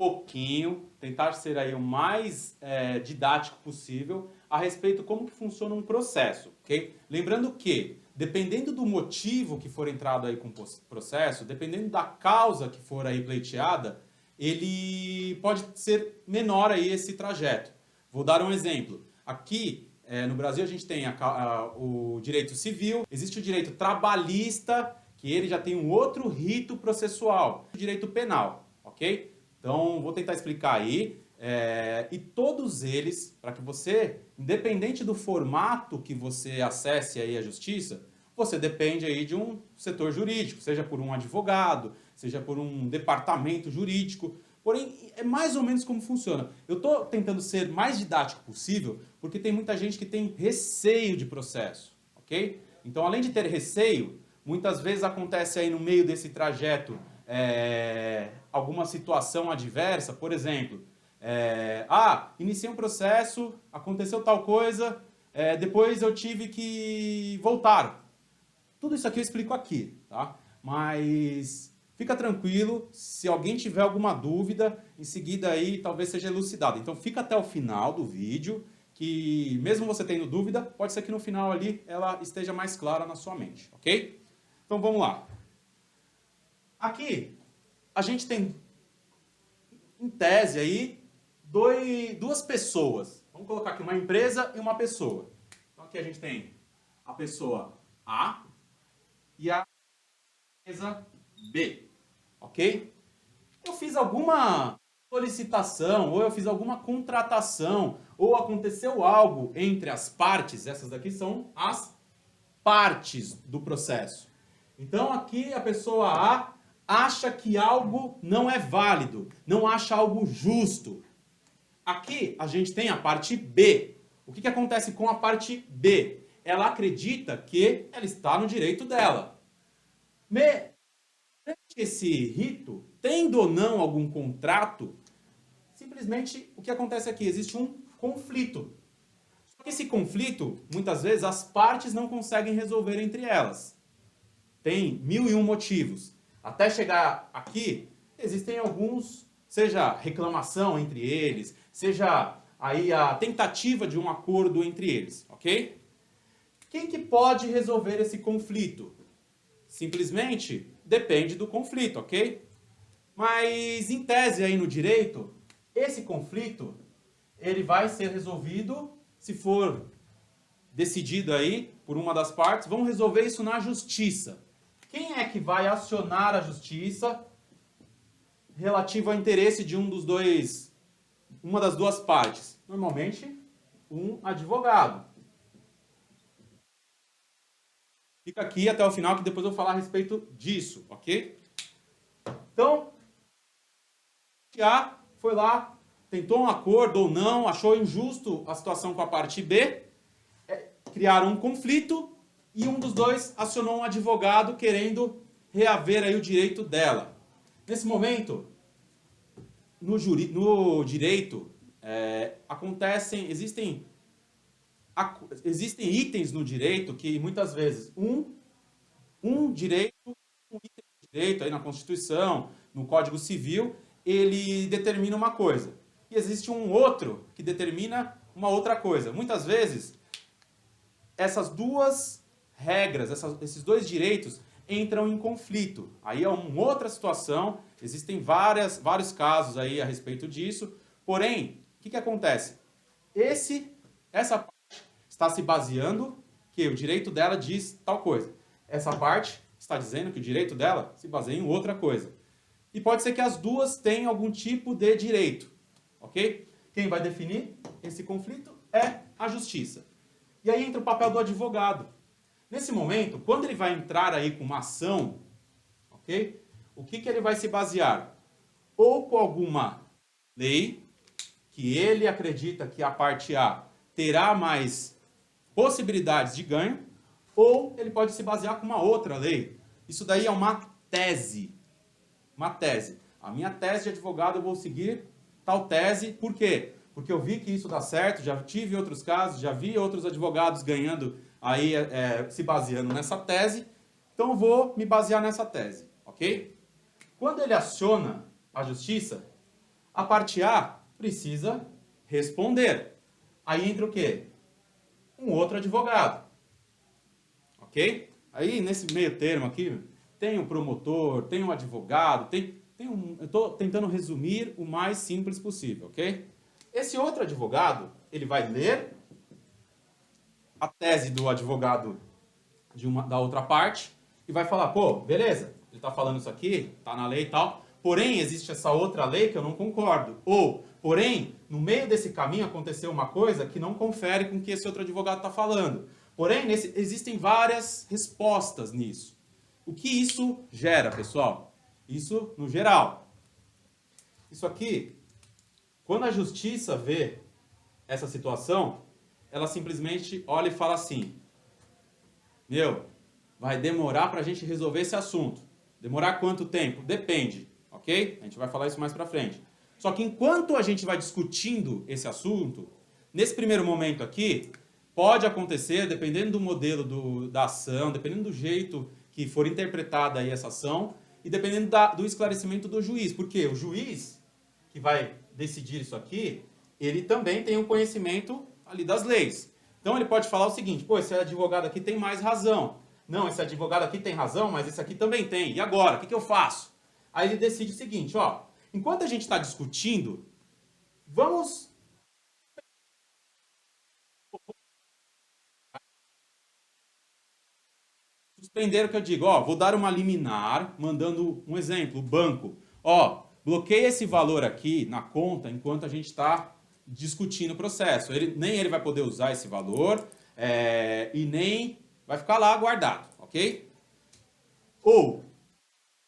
pouquinho, tentar ser aí o mais didático possível a respeito como que funciona um processo, ok? Lembrando que, dependendo do motivo que for entrado aí com o processo, dependendo da causa que for aí pleiteada, ele pode ser menor aí esse trajeto. Vou dar um exemplo. Aqui, no Brasil, a gente tem o direito civil, existe o direito trabalhista, que ele já tem um outro rito processual, o direito penal, ok? Então, vou tentar explicar aí. E todos eles, para que você, independente do formato que você acesse aí a justiça, você depende aí de um setor jurídico, seja por um advogado, seja por um departamento jurídico. Porém, é mais ou menos como funciona. Eu estou tentando ser mais didático possível, porque tem muita gente que tem receio de processo, ok? Então, além de ter receio, muitas vezes acontece aí no meio desse trajeto alguma situação adversa, por exemplo, iniciei um processo, aconteceu tal coisa, depois eu tive que voltar. Tudo isso aqui eu explico aqui, tá? Mas fica tranquilo, se alguém tiver alguma dúvida, em seguida aí talvez seja elucidado. Então fica até o final do vídeo, que mesmo você tendo dúvida, pode ser que no final ali ela esteja mais clara na sua mente, ok? Então vamos lá. Aqui a gente tem, em tese aí, duas pessoas. Vamos colocar aqui uma empresa e uma pessoa. Então aqui a gente tem a pessoa A e a empresa B, ok? Eu fiz alguma solicitação, ou eu fiz alguma contratação, ou aconteceu algo entre as partes, essas daqui são as partes do processo. Então aqui a pessoa A acha que algo não é válido, não acha algo justo. Aqui a gente tem a parte B. O que acontece com a parte B? Ela acredita que ela está no direito dela. Mediante esse rito, tendo ou não algum contrato, simplesmente o que acontece aqui? Existe um conflito. Só que esse conflito, muitas vezes, as partes não conseguem resolver entre elas. Tem 1001 motivos. Até chegar aqui, existem alguns, seja reclamação entre eles, seja aí a tentativa de um acordo entre eles, ok? Quem que pode resolver esse conflito? Simplesmente depende do conflito, ok? Mas em tese aí no direito, esse conflito ele vai ser resolvido se for decidido aí por uma das partes, vamos resolver isso na justiça. Quem é que vai acionar a justiça relativo ao interesse de uma das duas partes? Normalmente, um advogado. Fica aqui até o final que depois eu vou falar a respeito disso, ok? Então, A foi lá, tentou um acordo ou não, achou injusto a situação com a parte B, criaram um conflito e um dos dois acionou um advogado querendo reaver aí o direito dela. Nesse momento, no direito, existem itens no direito que muitas vezes um item de direito aí na Constituição, no Código Civil, ele determina uma coisa. E existe um outro que determina uma outra coisa. Muitas vezes, essas duas regras, esses dois direitos entram em conflito. Aí é uma outra situação, existem vários casos aí a respeito disso. Porém, o que acontece? Essa parte está se baseando que o direito dela diz tal coisa. Essa parte está dizendo que o direito dela se baseia em outra coisa. E pode ser que as duas tenham algum tipo de direito, ok? Quem vai definir esse conflito é a justiça. E aí entra o papel do advogado. Nesse momento, quando ele vai entrar aí com uma ação, ok? O que ele vai se basear? Ou com alguma lei, que ele acredita que a parte A terá mais possibilidades de ganho, ou ele pode se basear com uma outra lei. Isso daí é uma tese. Uma tese. A minha tese de advogado eu vou seguir tal tese, por quê? Porque eu vi que isso dá certo, já tive outros casos, já vi outros advogados ganhando aí, se baseando nessa tese, então eu vou me basear nessa tese, ok? Quando ele aciona a justiça, A parte A precisa responder. Aí entra o quê? Um outro advogado. Ok? Aí, nesse meio termo aqui, tem um promotor, tem um advogado, eu estou tentando resumir o mais simples possível, ok? Esse outro advogado, ele vai ler a tese do advogado da outra parte e vai falar, pô, beleza, ele está falando isso aqui, está na lei e tal, porém existe essa outra lei que eu não concordo. Ou, porém, no meio desse caminho aconteceu uma coisa que não confere com o que esse outro advogado está falando. Porém, existem várias respostas nisso. O que isso gera, pessoal? Isso no geral. Isso aqui, quando a justiça vê essa situação, ela simplesmente olha e fala assim, meu, vai demorar para a gente resolver esse assunto. Demorar quanto tempo? Depende, ok? A gente vai falar isso mais para frente. Só que enquanto a gente vai discutindo esse assunto, nesse primeiro momento aqui, pode acontecer, dependendo do modelo da ação, dependendo do jeito que for interpretada aí essa ação, e dependendo do esclarecimento do juiz. Porque o juiz que vai decidir isso aqui, ele também tem um conhecimento ali das leis. Então ele pode falar o seguinte, pô, esse advogado aqui tem mais razão. Não, esse advogado aqui tem razão, mas esse aqui também tem. E agora? O que eu faço? Aí ele decide o seguinte, ó, enquanto a gente está discutindo, vamos suspender o que eu digo, ó, vou dar uma liminar, mandando um exemplo, o banco, ó, bloqueia esse valor aqui na conta enquanto a gente está discutindo o processo. Nem ele vai poder usar esse valor e nem vai ficar lá guardado, ok? Ou,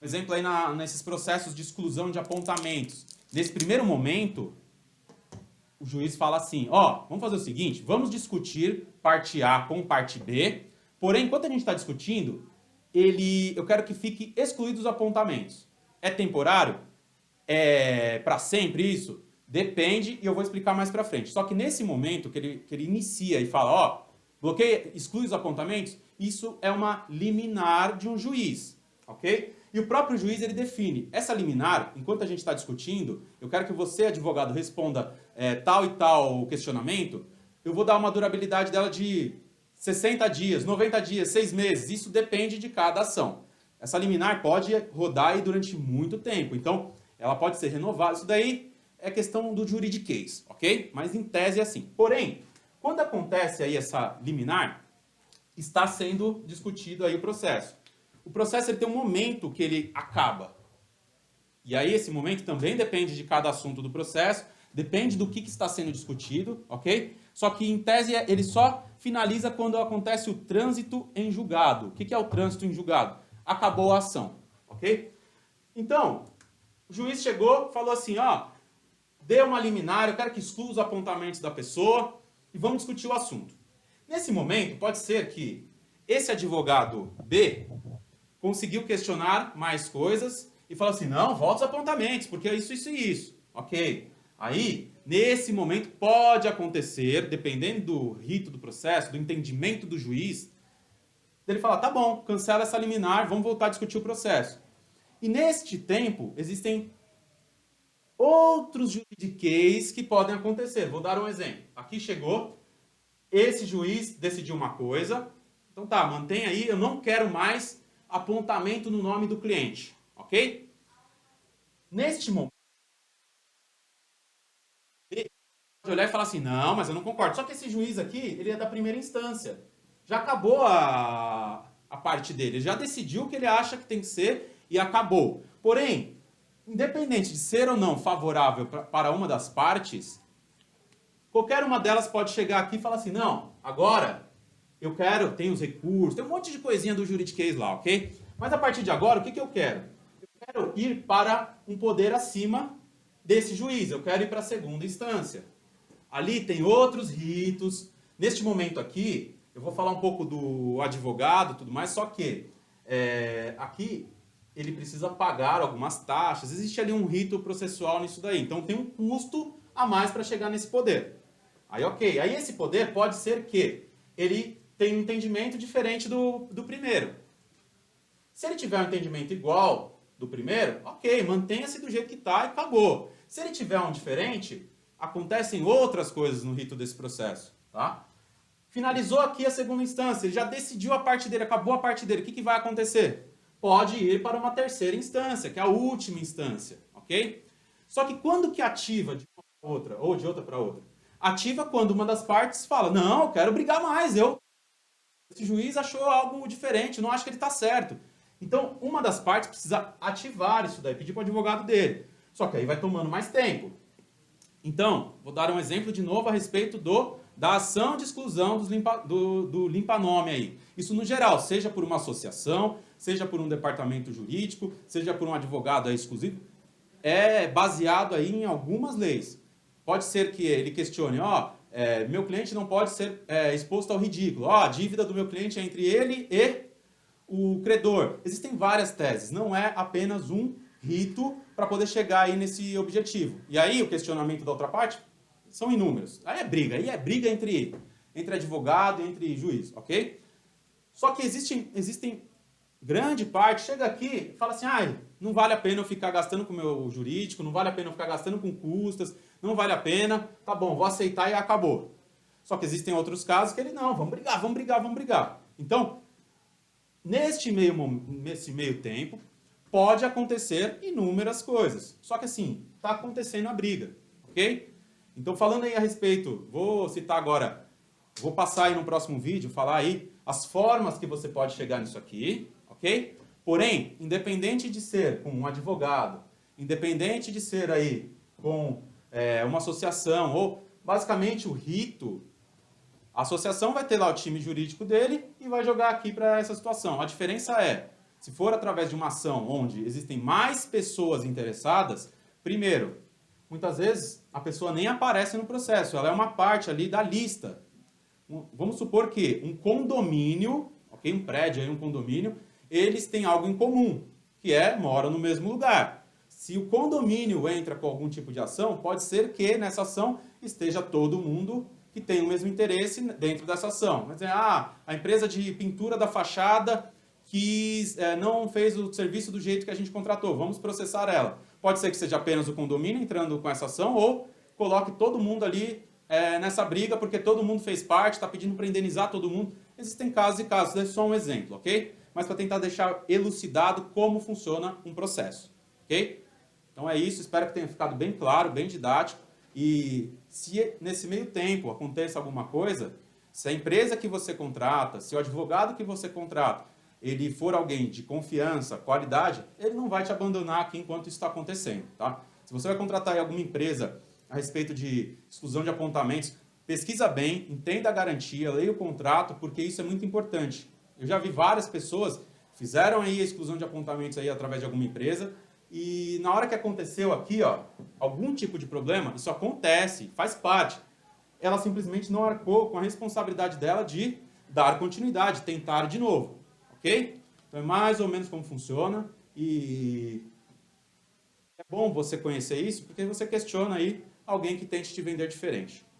por exemplo, aí nesses processos de exclusão de apontamentos, nesse primeiro momento, o juiz fala assim, ó, vamos fazer o seguinte, vamos discutir parte A com parte B, porém, enquanto a gente está discutindo, eu quero que fique excluídos os apontamentos. É temporário? É para sempre isso? Depende e eu vou explicar mais para frente. Só que nesse momento que ele inicia e fala, ó, bloqueia, exclui os apontamentos, isso é uma liminar de um juiz, ok? E o próprio juiz ele define, essa liminar, enquanto a gente está discutindo, eu quero que você, advogado, responda tal e tal questionamento, eu vou dar uma durabilidade dela de 60 dias, 90 dias, 6 meses, isso depende de cada ação. Essa liminar pode rodar aí durante muito tempo, então ela pode ser renovada, isso daí é questão do juridiquês, ok? Mas em tese é assim. Porém, quando acontece aí essa liminar, está sendo discutido aí o processo. O processo ele tem um momento que ele acaba. E aí esse momento também depende de cada assunto do processo, depende do que está sendo discutido, ok? Só que em tese ele só finaliza quando acontece o trânsito em julgado. O que é o trânsito em julgado? Acabou a ação, ok? Então, o juiz chegou, falou assim, ó, deu uma liminar, eu quero que exclua os apontamentos da pessoa e vamos discutir o assunto. Nesse momento, pode ser que esse advogado B conseguiu questionar mais coisas e falou assim, não, volta os apontamentos, porque é isso e isso. Ok. Aí, nesse momento, pode acontecer, dependendo do rito do processo, do entendimento do juiz, ele falar, tá bom, cancela essa liminar, vamos voltar a discutir o processo. E neste tempo, existem outros juridiquês que podem acontecer. Vou dar um exemplo. Aqui chegou, esse juiz decidiu uma coisa, então tá, mantém aí, eu não quero mais apontamento no nome do cliente, ok? Neste momento, ele pode olhar e falar assim, não, mas eu não concordo. Só que esse juiz aqui, ele é da primeira instância. Já acabou a parte dele, ele já decidiu o que ele acha que tem que ser e acabou. Porém, independente de ser ou não favorável para uma das partes, qualquer uma delas pode chegar aqui e falar assim, não, agora eu quero, tem os recursos, tem um monte de coisinha do juridiquês lá, ok? Mas a partir de agora, o que eu quero? Eu quero ir para um poder acima desse juiz, eu quero ir para a segunda instância. Ali tem outros ritos. Neste momento aqui, eu vou falar um pouco do advogado e tudo mais, só que aqui ele precisa pagar algumas taxas, existe ali um rito processual nisso daí, então tem um custo a mais para chegar nesse poder. Aí ok, aí esse poder pode ser que ele tem um entendimento diferente do primeiro. Se ele tiver um entendimento igual, do primeiro, ok, mantenha-se do jeito que está e acabou. Se ele tiver um diferente, acontecem outras coisas no rito desse processo, tá? Finalizou aqui a segunda instância, ele já decidiu a parte dele, acabou a parte dele, o que vai acontecer? Pode ir para uma terceira instância, que é a última instância, ok? Só que quando que ativa de uma para outra, ou de outra para outra? Ativa quando uma das partes fala, não, eu quero brigar mais, esse juiz achou algo diferente, não acho que ele está certo. Então, uma das partes precisa ativar isso daí, pedir para o advogado dele. Só que aí vai tomando mais tempo. Então, vou dar um exemplo de novo a respeito da ação de exclusão do limpa-nome aí. Isso no geral, seja por uma associação, seja por um departamento jurídico, seja por um advogado aí exclusivo, é baseado aí em algumas leis. Pode ser que ele questione, meu cliente não pode ser exposto ao ridículo. A dívida do meu cliente é entre ele e o credor. Existem várias teses, não é apenas um rito para poder chegar aí nesse objetivo. E aí o questionamento da outra parte são inúmeros. Aí é briga entre advogado e entre juiz, ok? Só que existem grande parte, chega aqui e fala assim, não vale a pena eu ficar gastando com o meu jurídico, não vale a pena eu ficar gastando com custas, não vale a pena, tá bom, vou aceitar e acabou. Só que existem outros casos que ele, não, vamos brigar. Então, nesse meio tempo, pode acontecer inúmeras coisas. Só que assim, está acontecendo a briga, ok? Então, falando aí a respeito, vou citar agora, vou passar aí no próximo vídeo, falar aí as formas que você pode chegar nisso aqui, ok? Porém, independente de ser com um advogado, independente de ser aí com uma associação, ou basicamente o rito, a associação vai ter lá o time jurídico dele e vai jogar aqui para essa situação. A diferença é, se for através de uma ação onde existem mais pessoas interessadas, primeiro, muitas vezes a pessoa nem aparece no processo, ela é uma parte ali da lista. Vamos supor que um condomínio, ok, um prédio aí, um condomínio, eles têm algo em comum, que moram no mesmo lugar. Se o condomínio entra com algum tipo de ação, pode ser que nessa ação esteja todo mundo que tem o mesmo interesse dentro dessa ação. Mas a empresa de pintura da fachada não fez o serviço do jeito que a gente contratou, vamos processar ela. Pode ser que seja apenas o condomínio entrando com essa ação ou coloque todo mundo ali nessa briga porque todo mundo fez parte, está pedindo para indenizar todo mundo. Existem casos e casos, é só um exemplo, ok? Mas para tentar deixar elucidado como funciona um processo, ok? Então é isso, espero que tenha ficado bem claro, bem didático. E se nesse meio tempo aconteça alguma coisa, se a empresa que você contrata, se o advogado que você contrata, ele for alguém de confiança, qualidade, ele não vai te abandonar aqui enquanto isso está acontecendo, tá? Se você vai contratar alguma empresa a respeito de exclusão de apontamentos, pesquisa bem, entenda a garantia, leia o contrato, porque isso é muito importante. Eu já vi várias pessoas que fizeram aí a exclusão de apontamentos aí através de alguma empresa, e na hora que aconteceu aqui, algum tipo de problema, isso acontece, faz parte. Ela simplesmente não arcou com a responsabilidade dela de dar continuidade, tentar de novo, ok? Então é mais ou menos como funciona e é bom você conhecer isso porque você questiona aí alguém que tente te vender diferente.